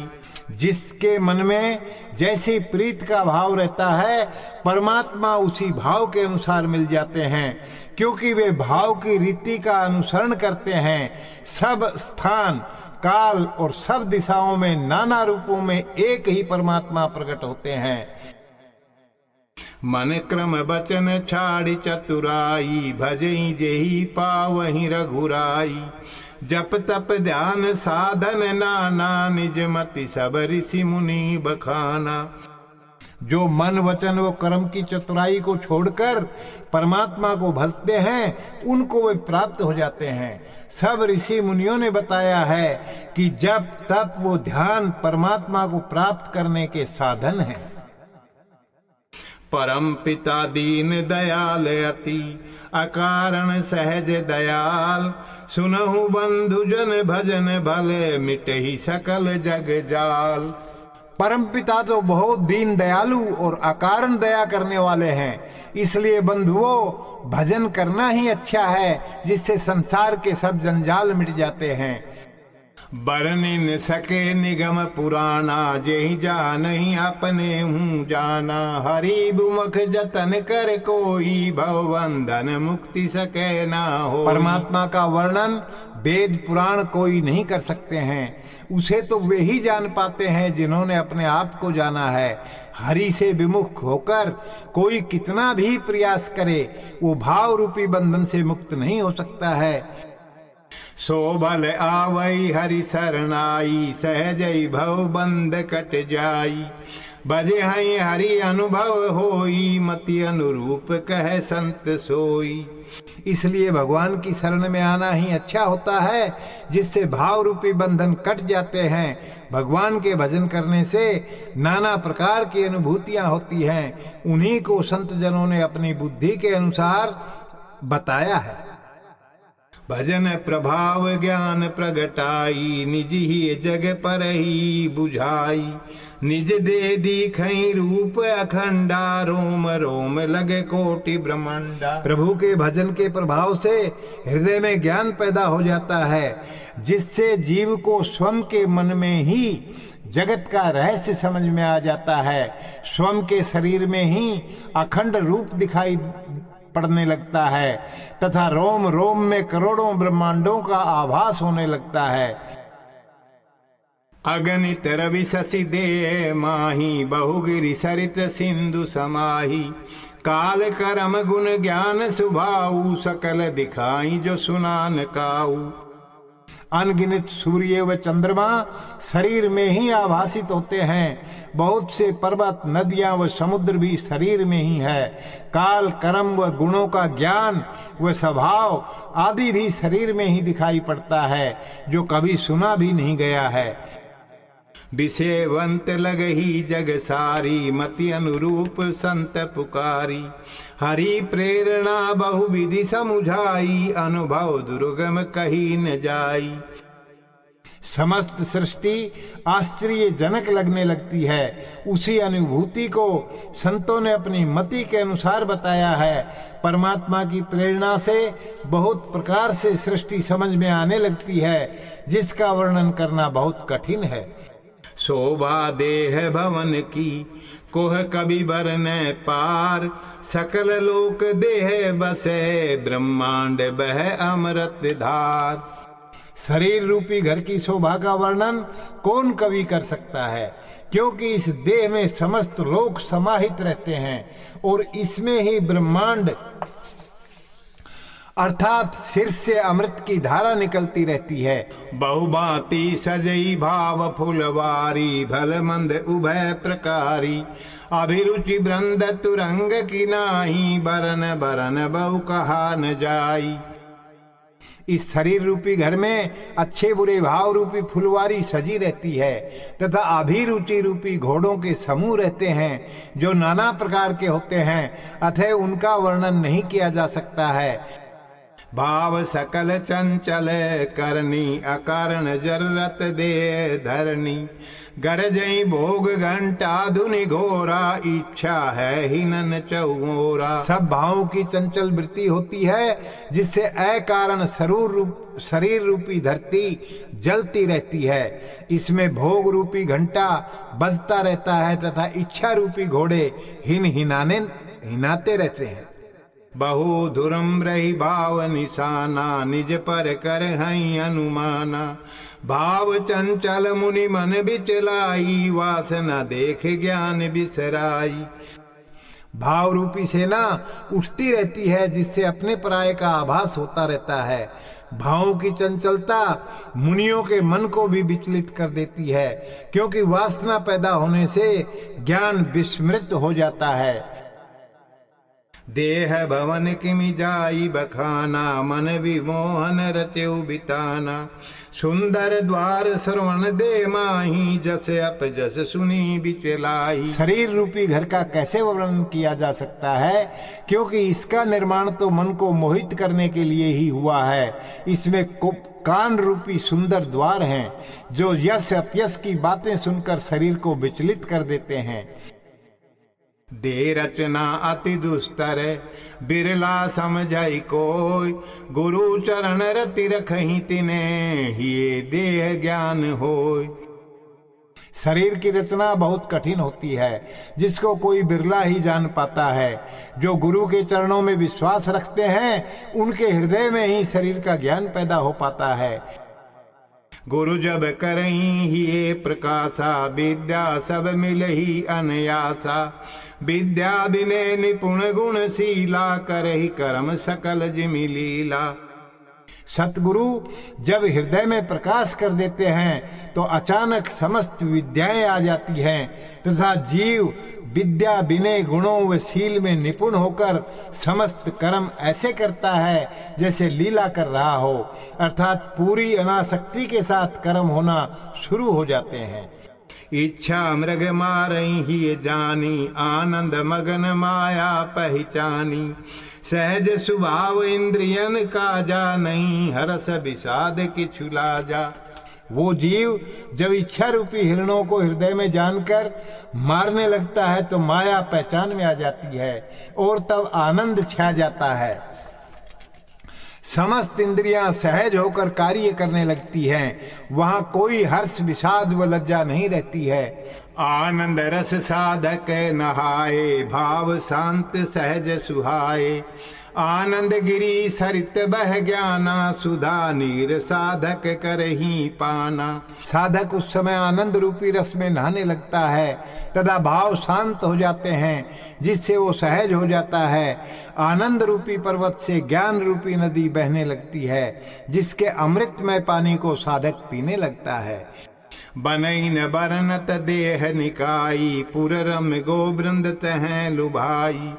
जिसके मन में जैसी प्रीत का भाव रहता है, परमात्मा उसी भाव के अनुसार मिल जाते हैं, क्योंकि वे भाव की रीति का अनुसरण करते हैं। सब स्थान काल और सब दिशाओं में नाना रूपों में एक ही परमात्मा प्रकट होते हैं। मन क्रम बचन छाड़ी चतुराई, भजई जेहि पावहि रघुराई। जप तप ध्यान साधन नाना, निज मति सब ऋषि मुनि बखाना। जो मन वचन व कर्म की चतुराई को छोड़कर परमात्मा को भजते हैं, उनको वे प्राप्त हो जाते हैं। सब ऋषि मुनियों ने बताया है कि जप तप वो ध्यान परमात्मा को प्राप्त करने के साधन हैं। परम पिता दीन दयाल अति, अकारण सहज दयाल। सुनहु बंधु जन भजन भले, मिटहि सकल जग जाल। परम पिता तो बहुत दीन दयालु और अकारण दया करने वाले हैं, इसलिए बंधुओं भजन करना ही अच्छा है, जिससे संसार के सब जंजाल मिट जाते हैं। बरनि न सके निगम पुराना, जेहि जानहि अपने हूँ जाना। हरि बुमुख जतन कर कोई, भव बंधन मुक्ति सके ना हो। परमात्मा का वर्णन वेद पुराण कोई नहीं कर सकते हैं, उसे तो वे ही जान पाते हैं जिन्होंने अपने आप को जाना है। हरि से विमुख होकर कोई कितना भी प्रयास करे, वो भाव रूपी बंधन से मुक्त नहीं हो सकता है। सो बल आवई हरि शरणाई, सहजई भव बंध कट जाई। बजे हई हरि अनुभव होई, मति अनुरूप कह संत सोई। इसलिए भगवान की शरण में आना ही अच्छा होता है, जिससे भाव रूपी बंधन कट जाते हैं। भगवान के भजन करने से नाना प्रकार की अनुभूतियां होती हैं, उन्हीं को संत जनों ने अपनी बुद्धि के अनुसार बताया है। भजन प्रभाव ज्ञान प्रगटाई, निज ही जग पर ही बुझाई। निज दे दीखई रूप अखंडा, रोम रोम लगे कोटि ब्रह्मांडा। प्रभु के भजन के प्रभाव से हृदय में ज्ञान पैदा हो जाता है, जिससे जीव को स्वयं के मन में ही जगत का रहस्य समझ में आ जाता है। स्वयं के शरीर में ही अखंड रूप दिखाई पड़ने लगता है तथा रोम रोम में करोड़ों ब्रह्मांडों का आभास होने लगता है। अगणित रवि शशि दे माही, बहुगिरि सरित सिंधु समाही। काल करम गुण ज्ञान सुभाऊ, सकल दिखाई जो सुनान काऊ। अनगिनत सूर्य व चंद्रमा शरीर में ही आभासित होते हैं। बहुत से पर्वत नदियां व समुद्र भी शरीर में ही है। काल कर्म व गुणों का ज्ञान व स्वभाव आदि भी शरीर में ही दिखाई पड़ता है, जो कभी सुना भी नहीं गया है। विषयवंत लगही जग सारी, मति अनुरूप संत पुकारी। हरि प्रेरणा बहुविधि समुझाई, अनुभव दुर्गम कही न जाई। समस्त सृष्टि आश्चर्यजनक लगने लगती है। उसी अनुभूति को संतों ने अपनी मति के अनुसार बताया है। परमात्मा की प्रेरणा से बहुत प्रकार से सृष्टि समझ में आने लगती है, जिसका वर्णन करना बहुत कठिन है। शोभा देह भवन की कोह कवि बरन पार, सकल लोक देह बसे ब्रह्मांड बह अमृत धार। शरीर रूपी घर की शोभा का वर्णन कौन कवि कर सकता है, क्योंकि इस देह में समस्त लोक समाहित रहते हैं और इसमें ही ब्रह्मांड अर्थात सिर से अमृत की धारा निकलती रहती है। बहुभांति सजई भाव फुलवारी, भल मंद उभय प्रकारी, अभिरुचि वृंद तुरंग की नाही, बरन बरन बहु कहा न जाई। इस शरीर रूपी घर में अच्छे बुरे भाव रूपी फुलवारी सजी रहती है तथा अभिरुचि रूपी घोड़ों के समूह रहते हैं, जो नाना प्रकार के होते हैं, अतः उनका वर्णन नहीं किया जा सकता है। भाव सकल चंचल करनी, अकारण जरूरत दे धरनी, गरजई भोग घंटा धुनि घोरा, इच्छा है हिनन चौरा। सब भावों की चंचल वृत्ति होती है, जिससे अकारण शरीर रूपी धरती जलती रहती है। इसमें भोग रूपी घंटा बजता रहता है तथा इच्छा रूपी घोड़े हिनाते रहते हैं। बहु धुरम रही भाव निशाना, निज पर कर हई अनुमाना, भाव चंचल मुनि मन बिचलाई, वासना देख ज्ञान बिसराई। भाव रूपी सेना उठती रहती है, जिससे अपने पराये का आभास होता रहता है। भावों की चंचलता मुनियों के मन को भी विचलित कर देती है, क्योंकि वासना पैदा होने से ज्ञान विस्मृत हो जाता है। देह भवन किमि जाई बखाना, मन विमोहन रचेउ बिताना, सुंदर द्वार श्रवण दे माही, जस अप जस सुनी बिचलाई। शरीर रूपी घर का कैसे वर्णन किया जा सकता है, क्योंकि इसका निर्माण तो मन को मोहित करने के लिए ही हुआ है। इसमें कान रूपी सुंदर द्वार हैं, जो यश अपयश की बातें सुनकर शरीर को विचलित कर देते हैं। दे रचना अति दुस्तर, बिरला समझाई कोई, गुरु चरण रति रखही तिने, ये देह ज्ञान होय। शरीर की रचना बहुत कठिन होती है, जिसको कोई बिरला ही जान पाता है। जो गुरु के चरणों में विश्वास रखते हैं, उनके हृदय में ही शरीर का ज्ञान पैदा हो पाता है। गुरु जब करही ही प्रकाशा, विद्या सब मिलही अनयासा, विद्या बिने निपुण गुणशीला, करही कर्म सकल जिमि लीला। सतगुरु जब हृदय में प्रकाश कर देते हैं तो अचानक समस्त विद्याएं आ जाती हैं तथा जीव विद्या विनय गुणों व शील में निपुण होकर समस्त कर्म ऐसे करता है जैसे लीला कर रहा हो, अर्थात पूरी अनासक्ति के साथ कर्म होना शुरू हो जाते हैं। इच्छा मृग मारई ही जानी, आनंद मगन माया पहचानी, सहज स्वभाव इंद्रियन का जा नहीं, हरस विषाद की छुला जा। वो जीव जब इच्छा रूपी हिरणों को हृदय में जानकर मारने लगता है तो माया पहचान में आ जाती है और तब आनंद छा जाता है। समस्त इंद्रियां सहज होकर कार्य करने लगती हैं, वहां कोई हर्ष विषाद व लज्जा नहीं रहती है। आनंद रस साधक नहाए, भाव शांत सहज सुहाए, आनंद गिरी सरित बह ज्ञाना, सुधा नीर साधक करही पाना। साधक उस समय आनंद रूपी रस में नहाने लगता है तथा भाव शांत हो जाते हैं, जिससे वो सहज हो जाता है। आनंद रूपी पर्वत से ज्ञान रूपी नदी बहने लगती है, जिसके अमृतमय पानी को साधक पीने लगता है। बनई न बरनत देह निकाई, पुर रम गोवृंद तह लुभाई,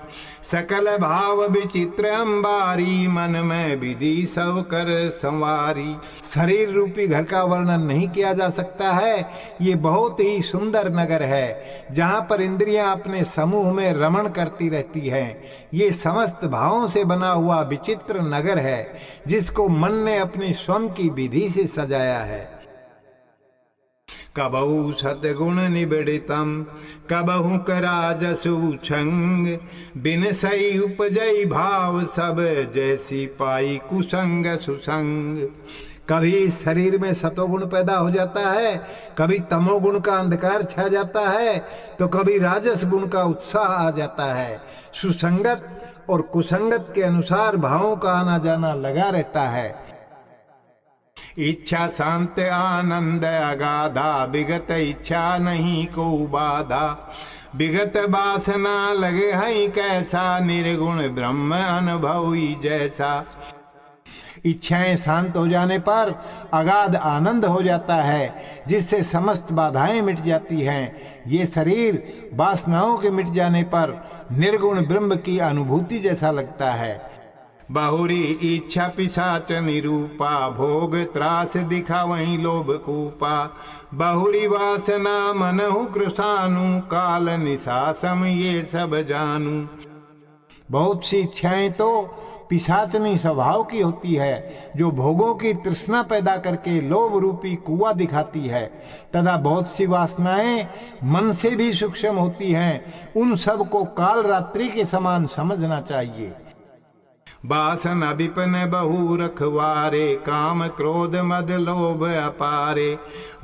सकल भाव विचित्र अंबारी, मन में विधि सब कर संवारी। शरीर रूपी घर का वर्णन नहीं किया जा सकता है। ये बहुत ही सुंदर नगर है, जहाँ पर इंद्रियां अपने समूह में रमण करती रहती हैं। ये समस्त भावों से बना हुआ विचित्र नगर है, जिसको मन ने अपनी स्वयं की विधि से सजाया है। कबहु सतगुण निबिड़ितम कबहु कराजसु छंग बिन सही उपजई भाव सब जैसी पाई कुसंग सुसंग। कभी शरीर में सतोगुण पैदा हो जाता है, कभी तमोगुण का अंधकार छा जाता है, तो कभी राजस गुण का उत्साह आ जाता है। सुसंगत और कुसंगत के अनुसार भावों का आना जाना लगा रहता है। इच्छा शांत आनंद अगाधा विगत इच्छा नहीं को बाधा विगत वासना लगे है कैसा निर्गुण ब्रह्म अनुभवी जैसा। इच्छाएं शांत हो जाने पर अगाध आनंद हो जाता है जिससे समस्त बाधाएं मिट जाती हैं। ये शरीर वासनाओं के मिट जाने पर निर्गुण ब्रह्म की अनुभूति जैसा लगता है। बहुरी इच्छा पिशाच निरूपा भोग त्रास दिखा वहीं लोभ कूपा बहुरी वासना मनहु कृषानु काल निशासम ये सब जानू। बहुत सी इच्छाएं तो पिशाचनी स्वभाव की होती है जो भोगों की तृष्णा पैदा करके लोभ रूपी कुआं दिखाती है, तथा बहुत सी वासनाएं मन से भी सूक्ष्म होती हैं। उन सब को काल रात्रि के समान समझना चाहिए। वासना विपिन बहु रखवारे काम क्रोध मद लोभ अपारे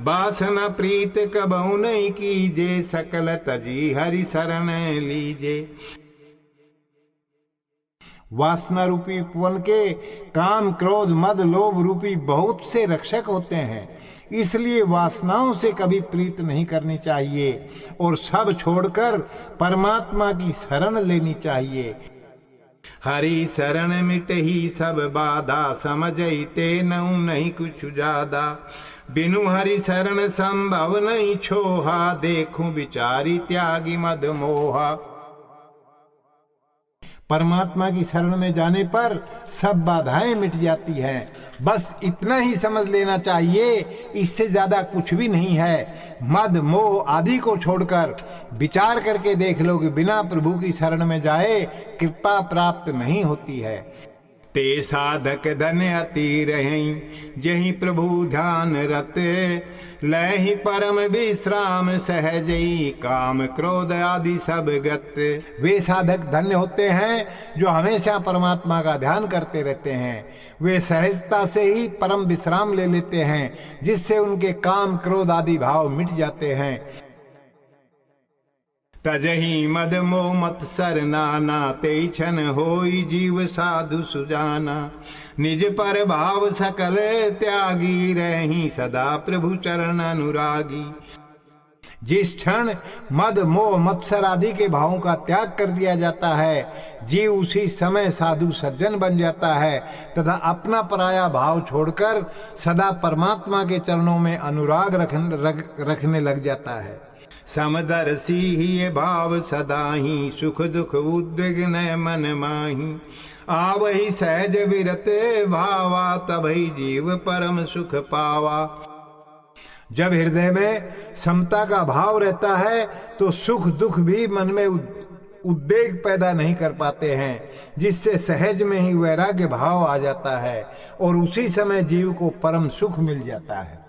वासना प्रीत कबहु नहीं कीजे सकल तजी हरि शरण लीजे। वासना रूपी उपवन के काम क्रोध मद लोभ रूपी बहुत से रक्षक होते हैं, इसलिए वासनाओं से कभी प्रीत नहीं करनी चाहिए और सब छोड़कर परमात्मा की शरण लेनी चाहिए। हरि शरण मिट ही सब बाधा समझई ते नऊ नहीं कुछ ज्यादा बिनु हरि शरण संभव नहीं छोहा देखूं बिचारी त्यागी मद मोहा। परमात्मा की शरण में जाने पर सब बाधाएं मिट जाती हैं। बस इतना ही समझ लेना चाहिए, इससे ज्यादा कुछ भी नहीं है। मद मोह आदि को छोड़कर विचार करके देख लो कि बिना प्रभु की शरण में जाए कृपा प्राप्त नहीं होती है। ते साधक धन अति रहीं जहीं प्रभु ध्यान रते लहि परम विश्राम सहजई काम क्रोध आदि सब गत। वे साधक धन्य होते हैं जो हमेशा परमात्मा का ध्यान करते रहते हैं। वे सहजता से ही परम विश्राम ले लेते हैं जिससे उनके काम क्रोध आदि भाव मिट जाते हैं। तजही मद मोह मत्सर नाना ते छन होई जीव साधु सुजाना निज पर भाव सकल त्यागी रही सदा प्रभु चरण अनुरागी। जिस क्षण मद मोह मत्सर आदि के भावों का त्याग कर दिया जाता है जीव उसी समय साधु सज्जन बन जाता है तथा अपना पराया भाव छोड़कर सदा परमात्मा के चरणों में अनुराग रखने लग जाता है। समदर्शी ही भाव सदा ही सुख दुख उद्विग्न मन माही आवही सहज विरते भावा तभी जीव परम सुख पावा। जब हृदय में समता का भाव रहता है तो सुख दुख भी मन में उद्वेग पैदा नहीं कर पाते हैं, जिससे सहज में ही वैराग्य भाव आ जाता है और उसी समय जीव को परम सुख मिल जाता है।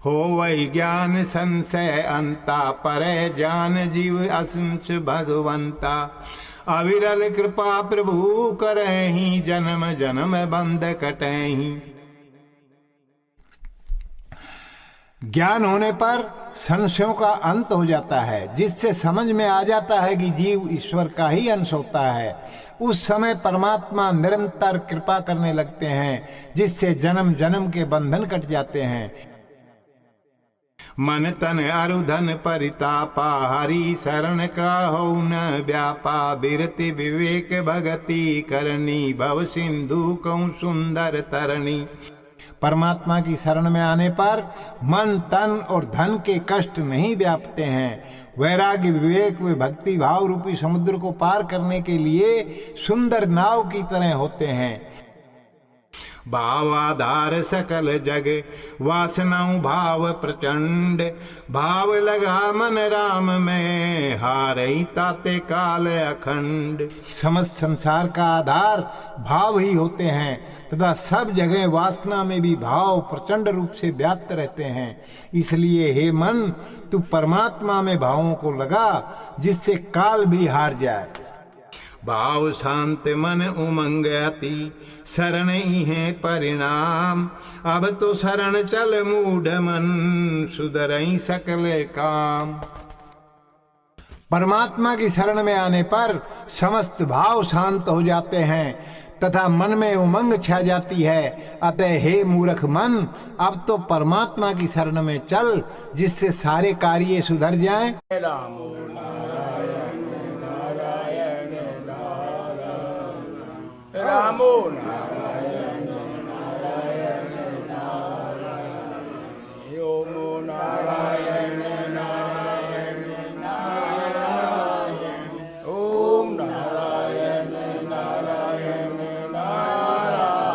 हो वही ज्ञान संशय अंता परे ज्ञान जीव असंस भगवंता अविरल कृपा प्रभु करहि जन्म जन्म बंध कटहि। ज्ञान होने पर संशयों का अंत हो जाता है जिससे समझ में आ जाता है कि जीव ईश्वर का ही अंश होता है। उस समय परमात्मा निरंतर कृपा करने लगते हैं जिससे जन्म जन्म के बंधन कट जाते हैं। मन तन अरुधन परितापा हरि शरण का हो न व्यापा बिरति विवेक भगति करनी भव सिंधु कौं सुंदर तरणी। परमात्मा की शरण में आने पर मन तन और धन के कष्ट नहीं व्यापते हैं। वैराग्य विवेक व भक्ति भाव रूपी समुद्र को पार करने के लिए सुंदर नाव की तरह होते हैं। भावाधार सकल जग वासनाओं भाव प्रचंड। भाव लगा मन राम में हारई ताते काल अखंड। समस्त संसार का आधार भाव ही होते हैं तथा सब जगह वासना में भी भाव प्रचंड रूप से व्याप्त रहते हैं। इसलिए हे मन, तू परमात्मा में भावों को लगा जिससे काल भी हार जाए। भाव शांत मन उमंग अति शरण ही है परिणाम। अब तो शरण चल मूढ़ मन सुधरई सकल काम। परमात्मा की शरण में आने पर समस्त भाव शांत हो जाते हैं तथा मन में उमंग छा जाती है। अतः हे मूर्ख मन, अब तो परमात्मा की शरण में चल जिससे सारे कार्य सुधर जाएं। रामो नारायण नारायण नारायण रामो नारायण नारायण नारायण ओमो नारायण नारायण नारायण ओम नारायण नारायण नारायण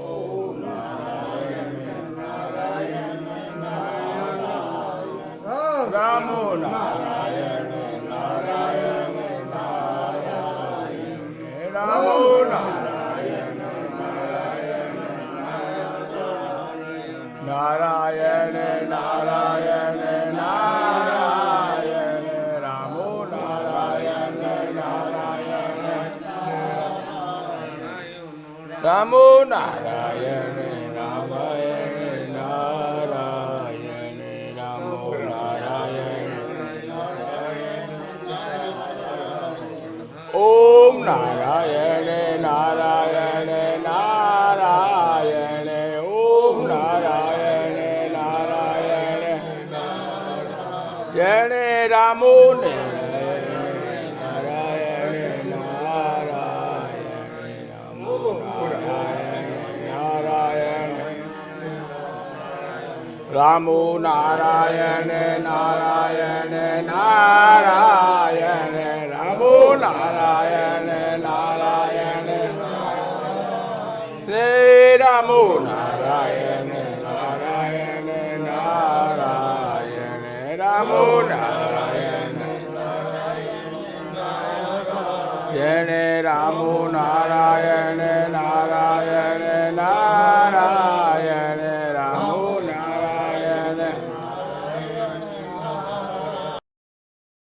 ओम नारायण नारायण नारायण रामो नारायण नारायण नारायण रामो नारायण नारायण नारायण नारायण नारायण रामो नारायण नारायण रामो नारायण नारायण नारायण रामो नारायण ओम नारायण नारायण नारायण ओम नारायण नारायण जय रामो नारायण नारायण रामो नारायण नारायण रामो नारायण नारायण नारायण रामो नारायण नारायण रे रामो नारायण नारायण नारायण रामो नारायण जय रामो नारायण